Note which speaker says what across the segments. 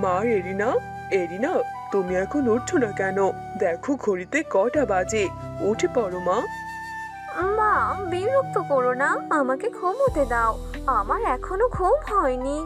Speaker 1: মা arena, arena, তুমি এখন উঠছো না কেন? দেখো ঘড়িতে কটা বাজে। উঠে পড়ো মা।
Speaker 2: মা, বিরক্ত করো না, আমাকে ঘুমোতে দাও। আমার এখনো ঘুম হয়নি।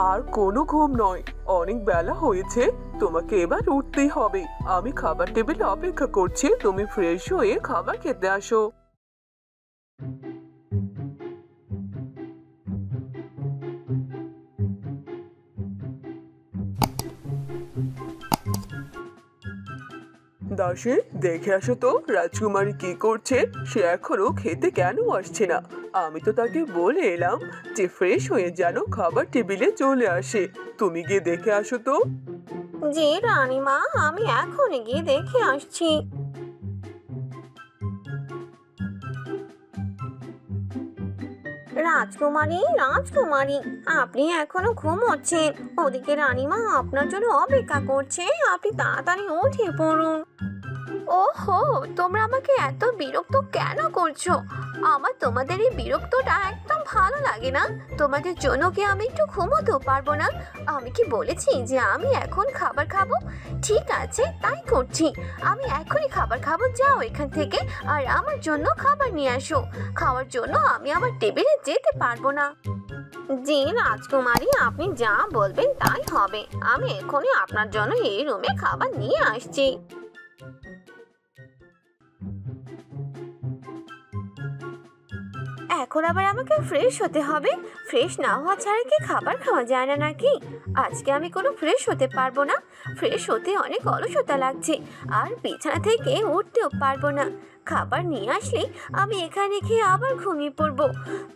Speaker 1: আর কোনো ঘুম নয়, অনেক বেলা হয়েছে। তোমাকে এবার উঠতেই হবে। আমি খাবার টেবিলে অপেক্ষা করছি, তুমি ফ্রেশ হয়ে খাবার খেতে আসো। দাসী, দেখে আসো তো রাজকুমারী কি করছে। সে এখনো খেতে কেন আসছে না? আমি তো তাকে বলে এলাম যে ফ্রেশ হয়ে যেন খাবার টেবিলে চলে আসে। তুমি গিয়ে দেখে আসো তো।
Speaker 2: জি রানীমা, আমি এখনই গিয়ে দেখে আসছি। রাজকুমারী, রাজকুমারী, আপনি এখনো ঘুমোচ্ছেন। ওদিকে রানীমা আপনার জন্য অপেক্ষা করছে, আপনি তাড়াতাড়ি উঠে পড়ুন। ওহো, তোমরা আমাকে এত বিরক্ত কেন করছো? আমার তোমাদের এই বিরক্তটা একদম ভালো লাগে না। তোমাদের জন্য কি আমি একটু ঘুমোতেও পারবো না? আমি কি বলেছি যে আমি এখন খাবার খাবো? ঠিক আছে, তাই করছি। আমি এখনই খাবার খাবো, যাও এখান থেকে আর আমার জন্য খাবার নিয়ে আসো। খাওয়ার জন্য আমি আমার টেবিলে যেতে পারবো না। জি রাজকুমারী, আপনি যা বলবেন তাই হবে। আমি এখনই আপনার জন্য এই রুমে খাবার নিয়ে আসছি। এখন আবার আমাকে ফ্রেশ হতে হবে। ফ্রেশ না হওয়া ছাড়া কি খাবার খাওয়া যায় না নাকি? আজকে আমি কোনো ফ্রেশ হতে পারবো না। ফ্রেশ হতে অনেক অলসতা লাগছে, আর বিছানা থেকে উঠতেও পারবো না। খাবার নিয়ে আসলে আমি এখানে খেয়ে আবার ঘুমিয়ে পড়বো।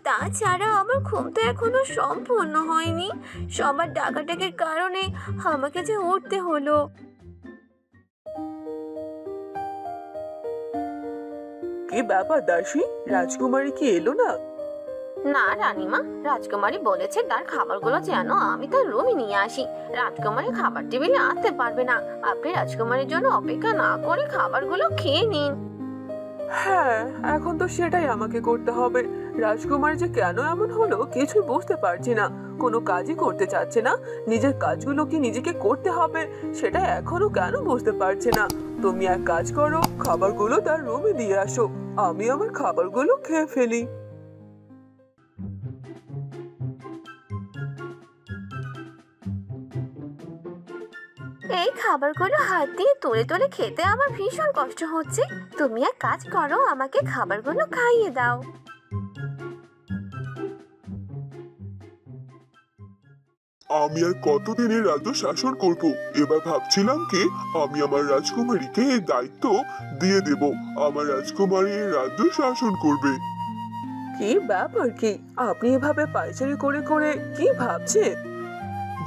Speaker 2: তাছাড়া আমার ঘুম তো এখনো সম্পূর্ণ হয়নি। সবার ডাকাডাকির কারণে আমাকে যে উঠতে হলো।
Speaker 1: কি ব্যাপার দাসী, রাজকুমারী কি এলো না?
Speaker 2: না রানীমা, রাজকুমারী বলেছে তার খাবারগুলো যেন আমি তার রুমে নিয়ে আসি। রাজকুমারী খাবার টেবিলে আসতে পারবে না। আপনি রাজকুমারীর জন্য অপেক্ষা না করে খাবারগুলো খেয়ে নিন।
Speaker 1: হ্যাঁ, এখন তো সেটাই আমাকে করতে হবে। রাজকুমারী যে কেন এমন হলো কিছুই বুঝতে পারছি না। কোনো কাজই করতে চাচ্ছে না। নিজের কাজগুলো কি নিজেকে করতে হবে সেটা এখনো কেন বুঝতে পারছে না। তুমি এক কাজ করো, খাবারগুলো তার রুমে দিয়ে আসো। আমি আমার খাবারগুলো খেয়ে ফেলি।
Speaker 2: এই খাবারগুলো হাত দিয়ে তুলে তুলে খেতে আমার ভীষণ কষ্ট হচ্ছে। তুমি এক কাজ করো, আমাকে খাবারগুলো খাইয়ে দাও।
Speaker 3: আমি আর কতদিনের রাজ্য শাসন করব। এবার ভাবছিলাম কি আমি আমার রাজকুমারীকে এই দায়িত্ব দিয়ে দেব। আমার রাজকুমারী এই রাজ্য শাসন করবে।
Speaker 1: কি ব্যাপার কি? আপনি এভাবে পায়চারি করে করে কি ভাবছেন?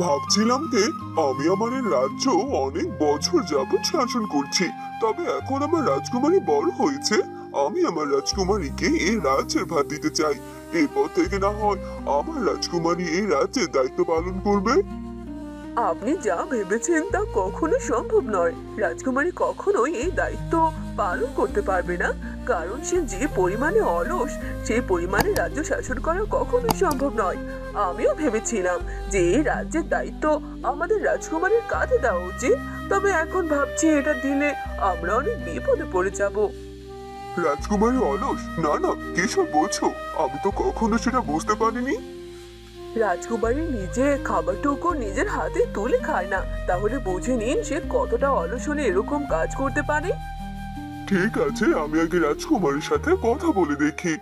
Speaker 3: ভাবছিলাম যে আমি আমার এই রাজ্য অনেক বছর যাবত শাসন করছি, তবে এখন আমার রাজকুমারী বড় হয়েছে। আমি আমার রাজকুমারীকে এই রাজ্যের ভার দিতে চাই। এরপর থেকে না হয় আমার রাজকুমারী এই রাজ্যের দায়িত্ব পালন করবে।
Speaker 1: আপনি যা ভেবেছেন তা কখনো সম্ভব নয়। রাজকুমারী কখনোই এই দায়িত্ব পালন করতে পারবে না, কারণ সে যে পরিমাণে অলস, সেই পরিমাণে রাজ্য শাসন করা কখনোই সম্ভব নয়। আমিও ভেবেছিলাম যে এই রাজ্যের দায়িত্ব আমাদের রাজকুমারীর কাঁধে দেওয়া উচিত, তবে এখন ভাবছি এটা দিলে আমরা অনেক বিপদে পড়ে যাব।
Speaker 3: রাজকুমারী অলস? না না, কিসব বলছো? আমি তো কখনো সেটা বুঝতে পারিনি।
Speaker 1: রাজকুমারী নিজে খাবারটুকু নিজের হাতে তুলে খায় না, তাহলে বুঝে নিন সে কতটা অলস হলে এরকম কাজ করতে পারে।
Speaker 3: ঠিক আছে, আমি আগে রাজকুমারীর সাথে কথা বলে দেখি।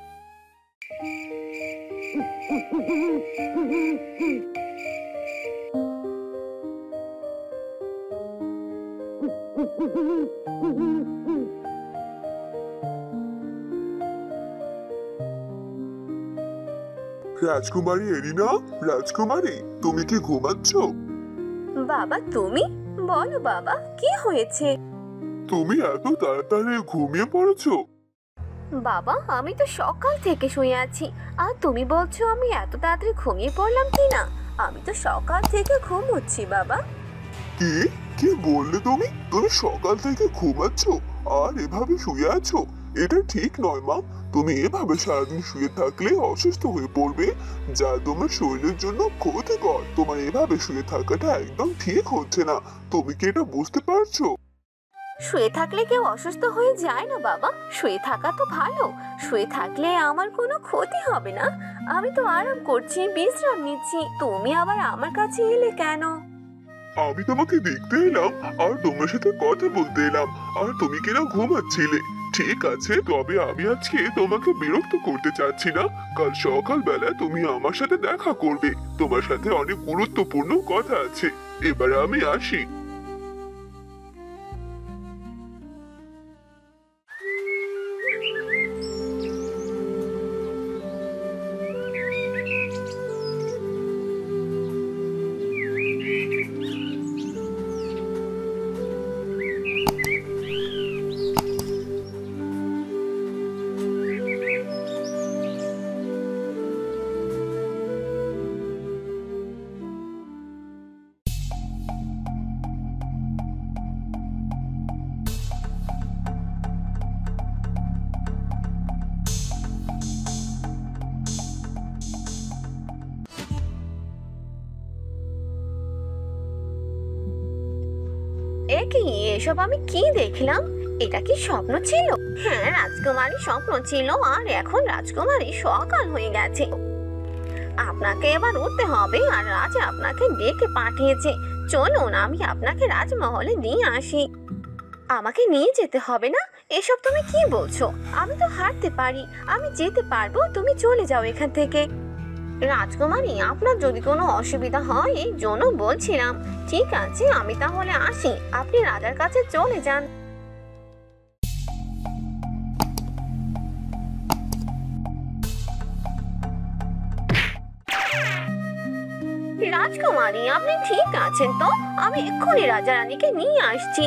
Speaker 3: রাজকুমারী এরিনা, রাজকুমারী, তুমি কি ঘুমাচ্ছ?
Speaker 2: বাবা তুমি? বলো বাবা, কি হয়েছে?
Speaker 3: তুমি এত তাড়াতাড়ি ঘুমিয়ে পড়েছো?
Speaker 2: বাবা, আমি তো সকাল থেকে শুয়ে আছি, আর তুমি বলছো আমি এত তাড়াতাড়ি ঘুমিয়ে পড়লাম কি না? আমি তো সকাল থেকে ঘুমোচ্ছি বাবা।
Speaker 3: কি কি বললে তুমি? তুমি সকাল থেকে ঘুমাচ্ছ আর এভাবে শুয়ে আছো? এটা ঠিক নয় মা। তুমি এভাবে সারাদিন শুয়ে থাকলে অসুস্থ হয়ে পড়বে, যা তোমার শরীরের জন্য ক্ষতিকর। তোমার এভাবে শুয়ে থাকাটা একদম ঠিক হচ্ছে না। তুমি কি এটা বুঝতে পারছো?
Speaker 2: শুয়ে থাকলে কেউ অসুস্থ হয়ে যায় না বাবা, শুয়ে থাকা তো ভালো। শুয়ে থাকলে আমার কোনো ক্ষতি হবে না। আমি তো আরাম করছি, বিশ্রাম নিচ্ছি, তুমি আবার আমার কাছে এলে কেন?
Speaker 3: আমি তোমাকে দেখতে এলাম আর তোমার সাথে কথা বলতে এলাম, আর তুমি কিনা ঘুমাচ্ছিলে। ঠিক আছে, তবে আমি আজকে তোমাকে বিরক্ত করতে চাচ্ছি না। কাল সকালবেলা তুমি আমার সাথে দেখা করবে, তোমার সাথে অনেক গুরুত্বপূর্ণ কথা আছে। এবার আমি আসি।
Speaker 2: এ কি, এসব আমি কি দেখলাম? এটা কি স্বপ্ন ছিল? হ্যাঁ, রাজকুমারী স্বপ্ন ছিল, আর এখন রাজকুমারী সকাল হয়ে গেছে। আপনাকে এবার উঠতে হবে, আর রাজা আপনাকে ডেকে পাঠিয়েছে। চলুন, আমি আপনাকে রাজমহলে নিয়ে আসি। আমাকে নিয়ে যেতে হবে না? এসব তুমি কি বলছো? আমি তো হাঁটতে পারি, আমি যেতে পারবো, তুমি চলে যাও এখান থেকে। রাজকুমারী, আপনার যদি কোনো অসুবিধা হয় এই জন্য বলছিলাম। ঠিক আছে, আমি তাহলে আসি, আপনি রাজার কাছে চলে যান। রাজকুমারী, আপনি ঠিক আছেন তো? আমি এক্ষুনি রাজা রানীকে নিয়ে আসছি।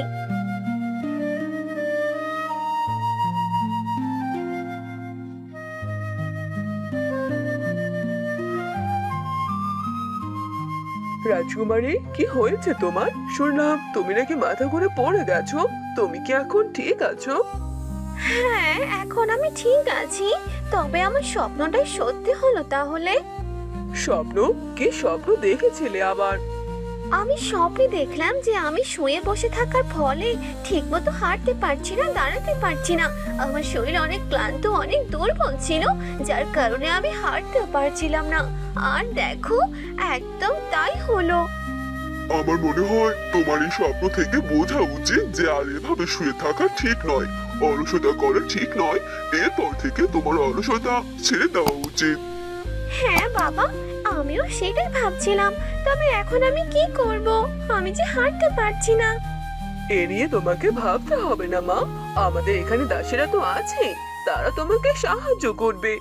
Speaker 1: রাজকুমারী, কি হয়েছে তোমার? শুনলাম তুমি নাকি মাথা ঘুরে পড়ে গেছো। তুমি কি এখন ঠিক আছো?
Speaker 2: হ্যাঁ, এখন আমি ঠিক আছি। তবে আমার স্বপ্নটাই সত্যি হলো তাহলে?
Speaker 1: স্বপ্ন? কি স্বপ্ন দেখেছিলে আবার?
Speaker 2: আমি স্বপ্নে দেখলাম যে আমি শুয়ে বসে থাকার ফলে ঠিকমতো হাঁটতে পারছি না, দাঁড়াতে পারছি না। আমার শরীর অনেক ক্লান্ত, অনেক দুর্বল ছিল, যার কারণে আমি হাঁটতেও পারছিলাম না। আর দেখো, একদম তাই হলো।
Speaker 3: আমার মনে হয় তোমার এই স্বপ্ন থেকে বোঝা উচিত যে আর এভাবে শুয়ে থাকা ঠিক নয়, অলসতা করা ঠিক নয়। এরপর থেকে তোমার অলসতা ছেড়ে দেওয়া উচিত।
Speaker 2: হ্যাঁ বাবা, আমিও সেটাই ভাবছিলাম। তবে এখন আমি কি করব? আমি যে হাঁটতে পারছি না।
Speaker 1: এ নিয়ে তোমাকে ভাবতে হবে না মা, আমাদের এখানে দাসীরা তো আছে, তারা তোমাকে সাহায্য করবে।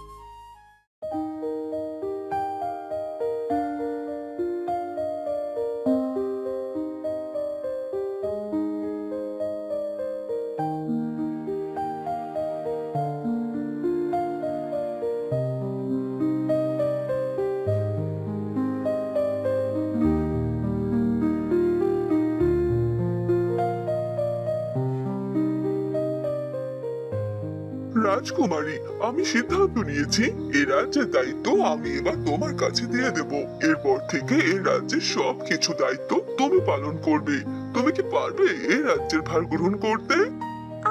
Speaker 3: রাজকুমারী, আমি সিদ্ধান্ত নিয়েছি এই রাজ্যের দায়িত্ব আমি এবার তোমার কাছে দিয়ে দেব। এরপর থেকে এই রাজ্যের সবকিছু দায়িত্ব তুমি পালন করবে। তুমি কি পারবে এই রাজ্যের ভার গ্রহণ করতে?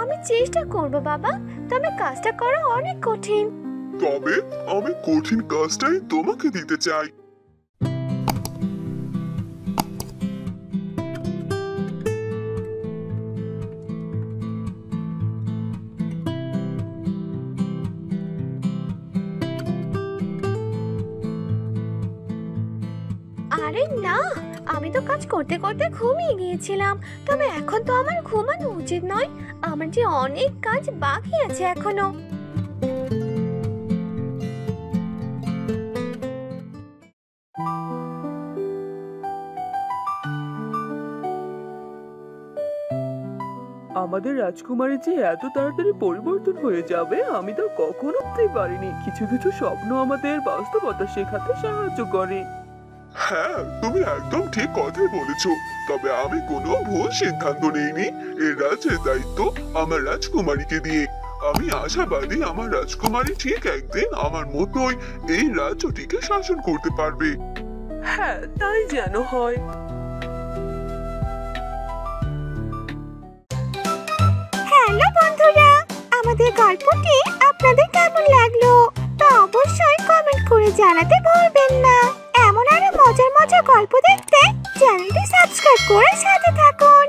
Speaker 2: আমি চেষ্টা করব বাবা, তবে কাজটা করা অনেক কঠিন।
Speaker 3: তবে আমি কঠিন কাজটাই তোমাকে দিতে চাই।
Speaker 2: আরে না, আমি তো কাজ করতে করতে ঘুমিয়ে গিয়েছিলাম। তবে এখন তো আমার ঘুমানো উচিত নয়, আমার যে অনেক কাজ বাকি আছে এখনো।
Speaker 1: আমাদের রাজকুমারী যে এত তাড়াতাড়ি পরিবর্তন হয়ে যাবে আমি তো কখনো ভাবতে পারিনি। কিছু কিছু স্বপ্ন আমাদের বাস্তবতা শেখাতে সাহায্য করে।
Speaker 3: হ্যাঁ, তুমি একদম ঠিক কথাই বলেছো। তবে আমি কোনো ভুল সিদ্ধান্ত নেইনি। এই রাজ্যের দায়িত্ব আমার রাজকুমারীকে দিয়ে। আমি আশাবাদী আমার রাজকুমারী ঠিক একদিন আমার মতোই এই রাজ্যটিকে শাসন করতে পারবে।
Speaker 1: হ্যাঁ, তাই যেন হয়।
Speaker 2: হ্যালো বন্ধুরা, আমাদের গল্পটি আপনাদের কেমন লাগলো তা অবশ্যই কমেন্ট করে জানাতে ভুলবেন না। এমন আরো মজার মজার গল্প দেখতে চ্যানেলটি সাবস্ক্রাইব করে সাথে থাকুন।